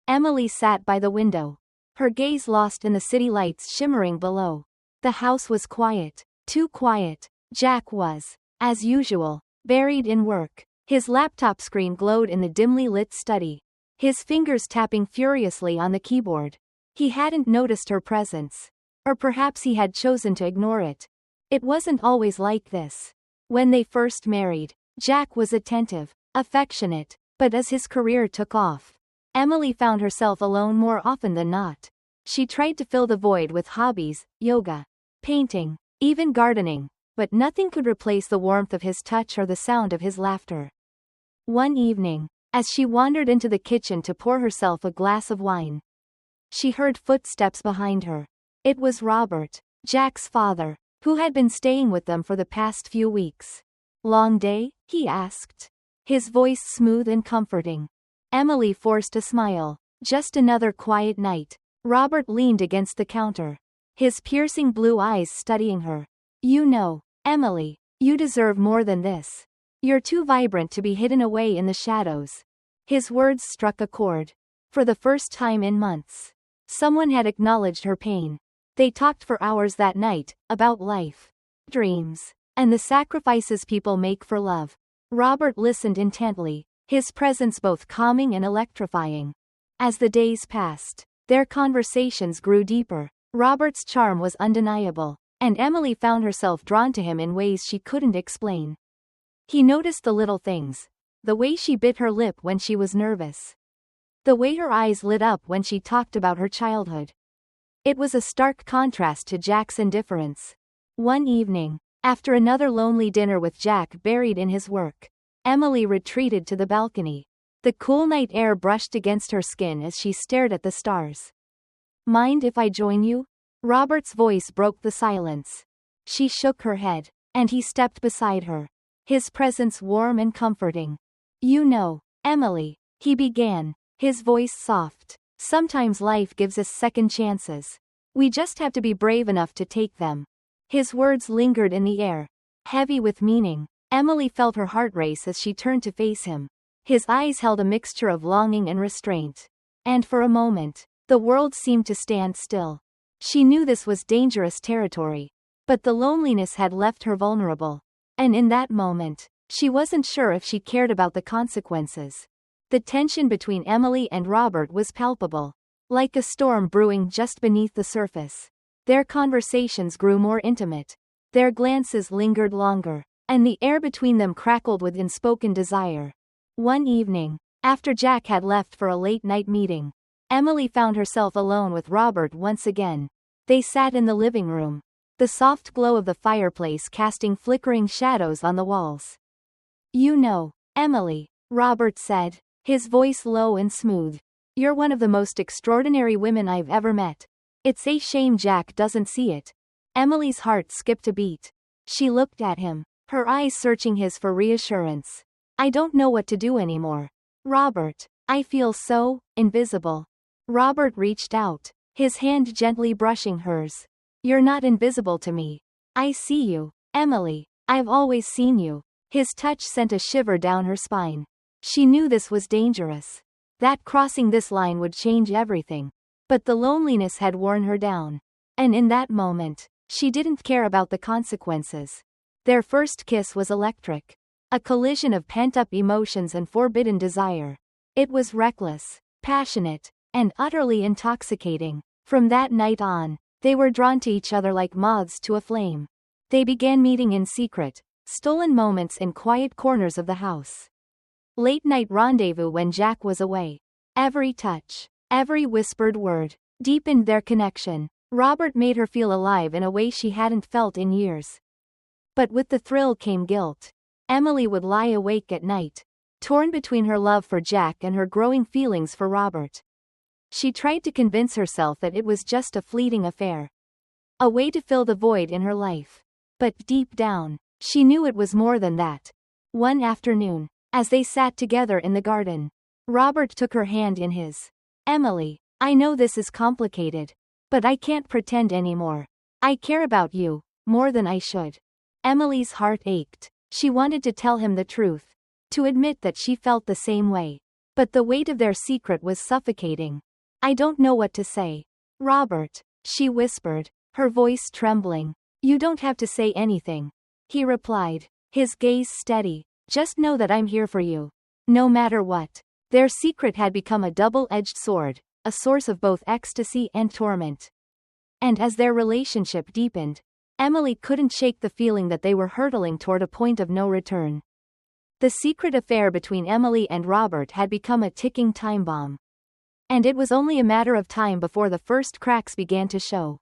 Emily sat by the window, her gaze lost in the city lights shimmering below. The house was quiet, too quiet. Jack was, as usual, buried in work. His laptop screen glowed in the dimly lit study, his fingers tapping furiously on the keyboard. He hadn't noticed her presence. Or perhaps he had chosen to ignore it. It wasn't always like this. When they first married, Jack was attentive, affectionate, but as his career took off, Emily found herself alone more often than not. She tried to fill the void with hobbies, yoga, painting, even gardening, but nothing could replace the warmth of his touch or the sound of his laughter. One evening, as she wandered into the kitchen to pour herself a glass of wine, she heard footsteps behind her. It was Robert, Jack's father, who had been staying with them for the past few weeks. "Long day?" he asked, his voice smooth and comforting. Emily forced a smile. "Just another quiet night." Robert leaned against the counter, his piercing blue eyes studying her. "You know, Emily, you deserve more than this. You're too vibrant to be hidden away in the shadows." His words struck a chord. For the first time in months, someone had acknowledged her pain. They talked for hours that night, about life, dreams, and the sacrifices people make for love. Robert listened intently, his presence both calming and electrifying. As the days passed, their conversations grew deeper. Robert's charm was undeniable, and Emily found herself drawn to him in ways she couldn't explain. He noticed the little things, the way she bit her lip when she was nervous, the way her eyes lit up when she talked about her childhood. It was a stark contrast to Jack's indifference. One evening, after another lonely dinner with Jack buried in his work, Emily retreated to the balcony. The cool night air brushed against her skin as she stared at the stars. "Mind if I join you?" Robert's voice broke the silence. She shook her head, and he stepped beside her, his presence warm and comforting. "You know, Emily," he began, his voice soft, "sometimes life gives us second chances. We just have to be brave enough to take them." His words lingered in the air, heavy with meaning. Emily felt her heart race as she turned to face him. His eyes held a mixture of longing and restraint. And for a moment, the world seemed to stand still. She knew this was dangerous territory, but the loneliness had left her vulnerable. And in that moment, she wasn't sure if she cared about the consequences. The tension between Emily and Robert was palpable, like a storm brewing just beneath the surface. Their conversations grew more intimate. Their glances lingered longer, and the air between them crackled with unspoken desire. One evening, after Jack had left for a late-night meeting, Emily found herself alone with Robert once again. They sat in the living room, the soft glow of the fireplace casting flickering shadows on the walls. "You know, Emily," Robert said, his voice low and smooth, "you're one of the most extraordinary women I've ever met. It's a shame Jack doesn't see it." Emily's heart skipped a beat. She looked at him, her eyes searching his for reassurance. "I don't know what to do anymore, Robert. I feel so invisible." Robert reached out, his hand gently brushing hers. "You're not invisible to me. I see you, Emily. I've always seen you." His touch sent a shiver down her spine. She knew this was dangerous, that crossing this line would change everything. But the loneliness had worn her down. And in that moment, she didn't care about the consequences. Their first kiss was electric, a collision of pent-up emotions and forbidden desire. It was reckless, passionate, and utterly intoxicating. From that night on, they were drawn to each other like moths to a flame. They began meeting in secret, stolen moments in quiet corners of the house. Late-night rendezvous when Jack was away. Every touch, every whispered word, deepened their connection. Robert made her feel alive in a way she hadn't felt in years. But with the thrill came guilt. Emily would lie awake at night, torn between her love for Jack and her growing feelings for Robert. She tried to convince herself that it was just a fleeting affair, a way to fill the void in her life. But deep down, she knew it was more than that. One afternoon, as they sat together in the garden, Robert took her hand in his. "Emily, I know this is complicated, but I can't pretend anymore. I care about you, more than I should." Emily's heart ached. She wanted to tell him the truth, to admit that she felt the same way. but the weight of their secret was suffocating. I don't know what to say. Robert, she whispered, her voice trembling. You don't have to say anything, he replied, his gaze steady. Just know that I'm here for you. No matter what. Their secret had become a double-edged sword, a source of both ecstasy and torment. And as their relationship deepened, Emily couldn't shake the feeling that they were hurtling toward a point of no return. The secret affair between Emily and Robert had become a ticking time bomb. And it was only a matter of time before the first cracks began to show.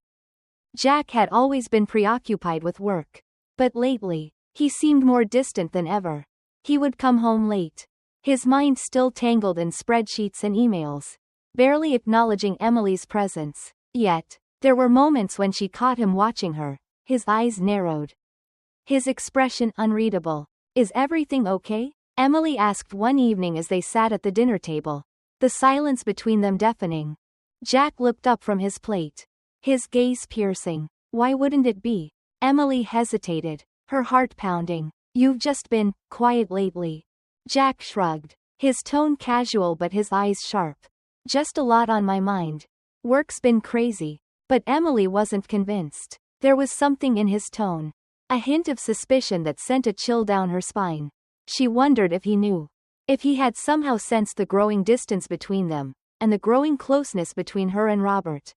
Jack had always been preoccupied with work. But lately, he seemed more distant than ever. He would come home late, his mind still tangled in spreadsheets and emails, barely acknowledging Emily's presence. Yet, there were moments when she caught him watching her, his eyes narrowed, his expression unreadable. Is everything okay? Emily asked one evening as they sat at the dinner table, the silence between them deafening. Jack looked up from his plate, his gaze piercing. Why wouldn't it be? Emily hesitated, her heart pounding. You've just been quiet lately. Jack shrugged, his tone casual but his eyes sharp. Just a lot on my mind. Work's been crazy. But Emily wasn't convinced. There was something in his tone, a hint of suspicion that sent a chill down her spine. She wondered if he knew. If he had somehow sensed the growing distance between them, and the growing closeness between her and Robert.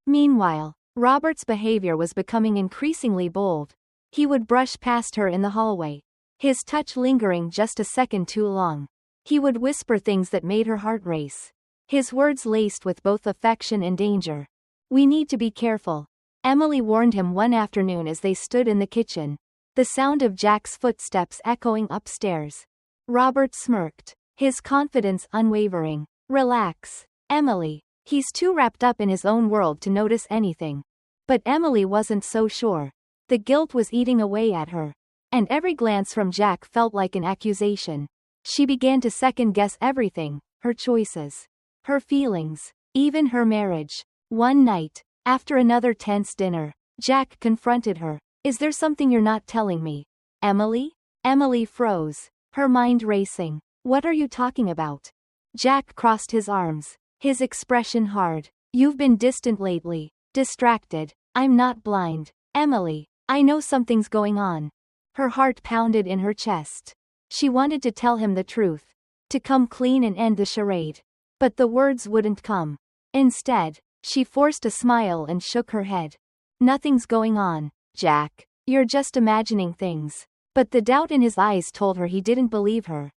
Meanwhile, Robert's behavior was becoming increasingly bold. He would brush past her in the hallway, his touch lingering just a second too long. He would whisper things that made her heart race, his words laced with both affection and danger. We need to be careful, Emily warned him one afternoon as they stood in the kitchen, the sound of Jack's footsteps echoing upstairs. Robert smirked, his confidence unwavering. Relax, Emily. He's too wrapped up in his own world to notice anything. But Emily wasn't so sure. The guilt was eating away at her, and every glance from Jack felt like an accusation. She began to second-guess everything, her choices, her feelings, even her marriage. One night, after another tense dinner, Jack confronted her. Is there something you're not telling me, Emily? Emily froze, her mind racing. What are you talking about? Jack crossed his arms, his expression hard. You've been distant lately, distracted. I'm not blind, Emily. I know something's going on. Her heart pounded in her chest. She wanted to tell him the truth, to come clean and end the charade. But the words wouldn't come. Instead, she forced a smile and shook her head. Nothing's going on, Jack. You're just imagining things. But the doubt in his eyes told her he didn't believe her.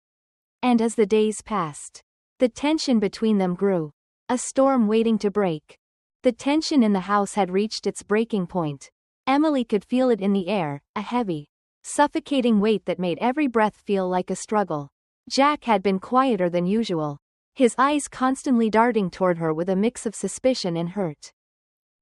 And as the days passed, the tension between them grew. A storm waiting to break. The tension in the house had reached its breaking point. Emily could feel it in the air, a heavy, suffocating weight that made every breath feel like a struggle. Jack had been quieter than usual, his eyes constantly darting toward her with a mix of suspicion and hurt.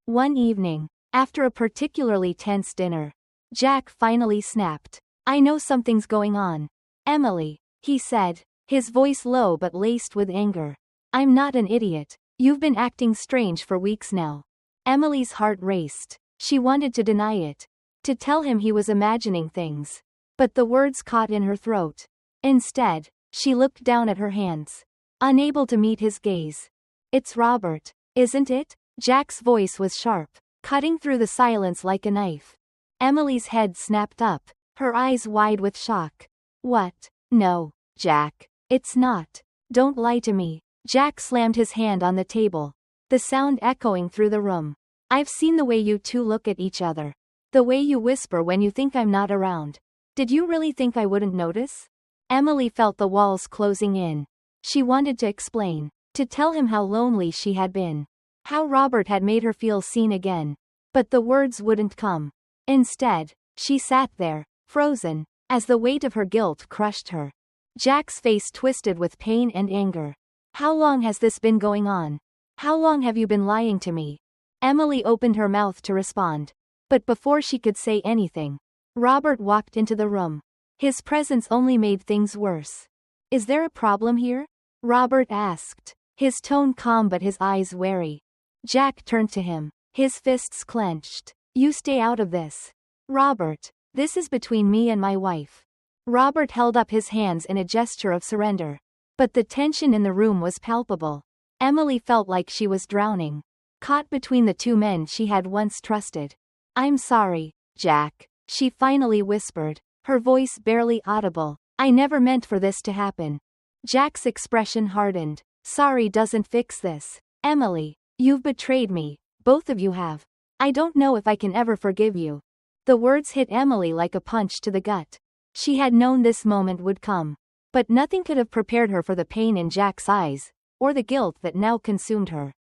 One evening, after a particularly tense dinner, Jack finally snapped. I know something's going on, Emily, he said, his voice low but laced with anger. I'm not an idiot. You've been acting strange for weeks now. Emily's heart raced. She wanted to deny it, to tell him he was imagining things. But the words caught in her throat. Instead, she looked down at her hands, unable to meet his gaze. It's Robert, isn't it? Jack's voice was sharp, cutting through the silence like a knife. Emily's head snapped up, her eyes wide with shock. What? No, Jack. It's not. Don't lie to me. Jack slammed his hand on the table, the sound echoing through the room. I've seen the way you two look at each other. The way you whisper when you think I'm not around. Did you really think I wouldn't notice? Emily felt the walls closing in. She wanted to explain, to tell him how lonely she had been, how Robert had made her feel seen again. But the words wouldn't come. Instead, she sat there, frozen, as the weight of her guilt crushed her. Jack's face twisted with pain and anger. How long has this been going on? How long have you been lying to me? Emily opened her mouth to respond. But before she could say anything, Robert walked into the room. His presence only made things worse. Is there a problem here? Robert asked, his tone calm but his eyes wary. Jack turned to him, his fists clenched. You stay out of this. Robert, this is between me and my wife. Robert held up his hands in a gesture of surrender. But the tension in the room was palpable. Emily felt like she was drowning, caught between the two men she had once trusted. "I'm sorry, Jack," she finally whispered, her voice barely audible. "I never meant for this to happen." Jack's expression hardened. "Sorry doesn't fix this, Emily. You've betrayed me, both of you have. I don't know if I can ever forgive you." The words hit Emily like a punch to the gut. She had known this moment would come. But nothing could have prepared her for the pain in Jack's eyes, or the guilt that now consumed her.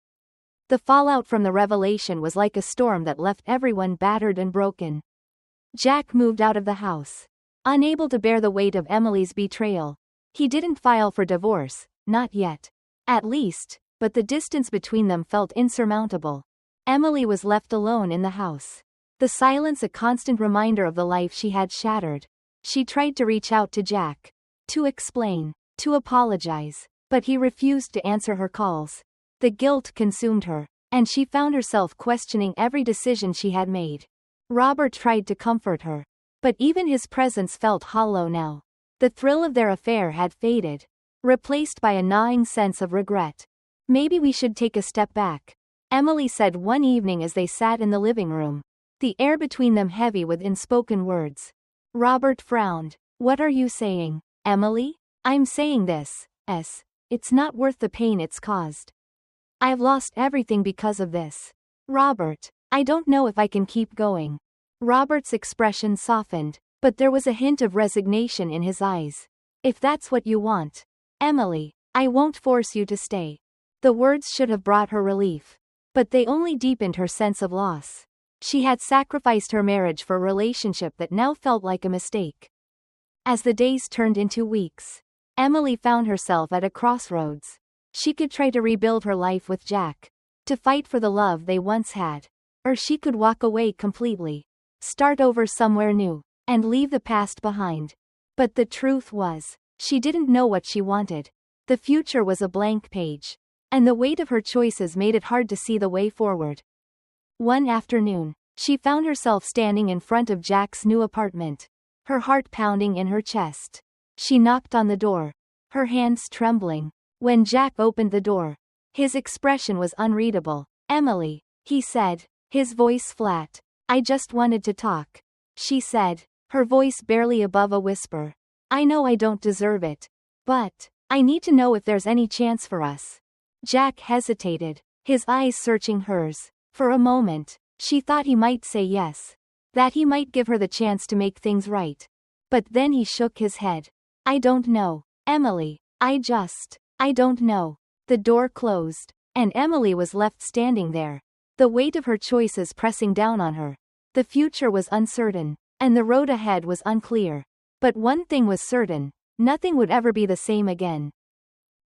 The fallout from the revelation was like a storm that left everyone battered and broken. Jack moved out of the house, unable to bear the weight of Emily's betrayal. He didn't file for divorce, not yet. At least, but the distance between them felt insurmountable. Emily was left alone in the house. The silence a constant reminder of the life she had shattered. She tried to reach out to Jack, to explain, to apologize, but he refused to answer her calls. The guilt consumed her, and she found herself questioning every decision she had made. Robert tried to comfort her, but even his presence felt hollow now. The thrill of their affair had faded, replaced by a gnawing sense of regret. "Maybe we should take a step back," Emily said one evening as they sat in the living room, the air between them heavy with unspoken words. Robert frowned. "What are you saying, Emily?" "I'm saying this, it's not worth the pain it's caused. I've lost everything because of this. Robert, I don't know if I can keep going." Robert's expression softened, but there was a hint of resignation in his eyes. "If that's what you want, Emily, I won't force you to stay." The words should have brought her relief, but they only deepened her sense of loss. She had sacrificed her marriage for a relationship that now felt like a mistake. As the days turned into weeks, Emily found herself at a crossroads. She could try to rebuild her life with Jack, to fight for the love they once had, or she could walk away completely, start over somewhere new, and leave the past behind. But the truth was, she didn't know what she wanted. The future was a blank page, and the weight of her choices made it hard to see the way forward. One afternoon, she found herself standing in front of Jack's new apartment, her heart pounding in her chest. She knocked on the door, her hands trembling. When Jack opened the door, his expression was unreadable. "Emily," he said, his voice flat. "I just wanted to talk," she said, her voice barely above a whisper. "I know I don't deserve it, but I need to know if there's any chance for us." Jack hesitated, his eyes searching hers. For a moment, she thought he might say yes, that he might give her the chance to make things right. But then he shook his head. "I don't know, Emily, I don't know." The door closed, and Emily was left standing there, the weight of her choices pressing down on her. The future was uncertain, and the road ahead was unclear. But one thing was certain, nothing would ever be the same again.